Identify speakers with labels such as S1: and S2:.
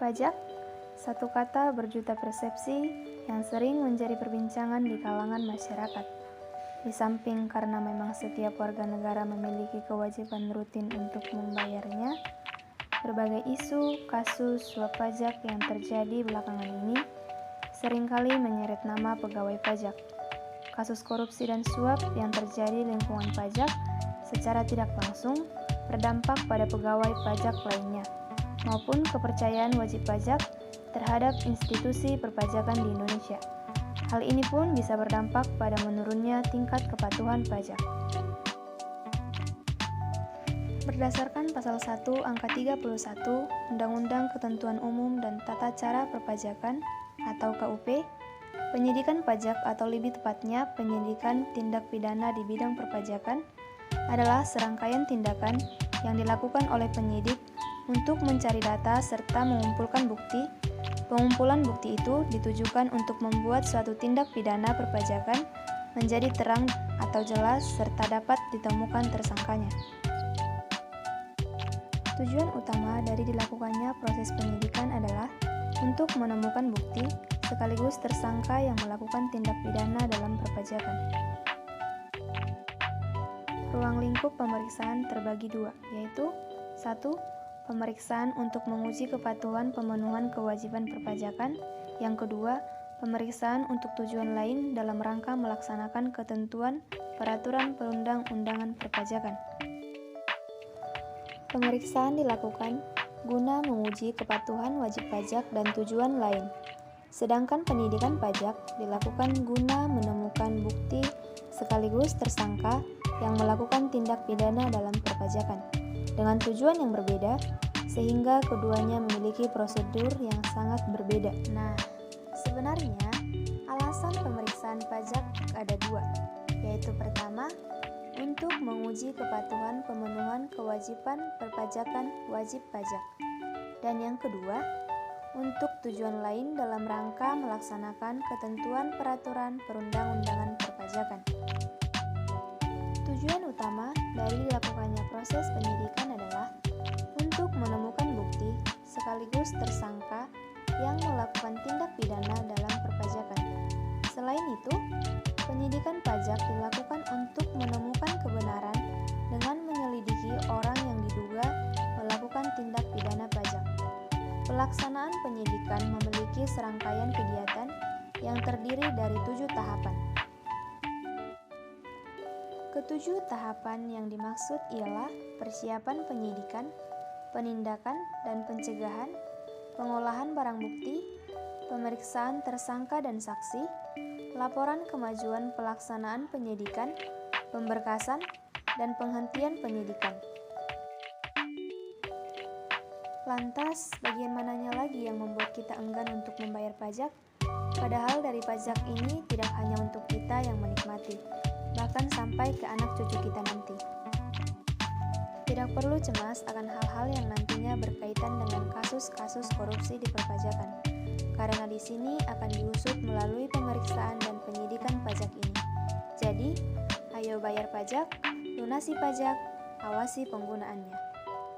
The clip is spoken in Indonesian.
S1: Pajak, satu kata berjuta persepsi yang sering menjadi perbincangan di kalangan masyarakat. Di samping karena memang setiap warga negara memiliki kewajiban rutin untuk membayarnya, berbagai isu, kasus, suap pajak yang terjadi belakangan ini seringkali menyeret nama pegawai pajak. Kasus korupsi dan suap yang terjadi lingkungan pajak secara tidak langsung berdampak pada pegawai pajak lainnya, maupun kepercayaan wajib pajak terhadap institusi perpajakan di Indonesia. Hal ini pun bisa berdampak pada menurunnya tingkat kepatuhan pajak. Berdasarkan pasal 1 angka 31 Undang-Undang Ketentuan Umum dan Tata Cara Perpajakan atau KUP, penyidikan pajak atau lebih tepatnya penyidikan tindak pidana di bidang perpajakan adalah serangkaian tindakan yang dilakukan oleh penyidik untuk mencari data serta mengumpulkan bukti. Pengumpulan bukti itu ditujukan untuk membuat suatu tindak pidana perpajakan menjadi terang atau jelas serta dapat ditemukan tersangkanya. Tujuan utama dari dilakukannya proses penyidikan adalah untuk menemukan bukti sekaligus tersangka yang melakukan tindak pidana dalam perpajakan. Ruang lingkup pemeriksaan terbagi dua, yaitu 1. Pemeriksaan untuk menguji kepatuhan pemenuhan kewajiban perpajakan. Yang kedua, pemeriksaan untuk tujuan lain dalam rangka melaksanakan ketentuan peraturan perundang-undangan perpajakan. Pemeriksaan dilakukan guna menguji kepatuhan wajib pajak dan tujuan lain. Sedangkan penyidikan pajak dilakukan guna menemukan bukti sekaligus tersangka yang melakukan tindak pidana dalam perpajakan dengan tujuan yang berbeda, sehingga keduanya memiliki prosedur yang sangat berbeda. Nah, sebenarnya alasan pemeriksaan pajak ada dua, yaitu pertama, untuk menguji kepatuhan pemenuhan kewajiban perpajakan wajib pajak, dan yang kedua, untuk tujuan lain dalam rangka melaksanakan ketentuan peraturan perundang-undangan perpajakan. Tujuan utama dari dilakukannya proses penyidikan adalah untuk menemukan bukti sekaligus tersangka yang melakukan tindak pidana dalam perpajakan. Selain itu, penyidikan pajak dilakukan untuk menemukan kebenaran dengan menyelidiki orang yang diduga melakukan tindak pidana pajak. Pelaksanaan penyidikan memiliki serangkaian kegiatan yang terdiri dari 7 tahapan. Ketujuh tahapan yang dimaksud ialah persiapan penyidikan, penindakan dan pencegahan, pengolahan barang bukti, pemeriksaan tersangka dan saksi, laporan kemajuan pelaksanaan penyidikan, pemberkasan, dan penghentian penyidikan. Lantas, bagian mananya lagi yang membuat kita enggan untuk membayar pajak? Padahal dari pajak ini tidak hanya untuk kita yang menikmati, bahkan sampai ke anak cucu kita nanti. Tidak perlu cemas akan hal-hal yang nantinya berkaitan dengan kasus-kasus korupsi di perpajakan, karena di sini akan diusut melalui pemeriksaan dan penyidikan pajak ini. Jadi, ayo bayar pajak, lunasi pajak, awasi penggunaannya.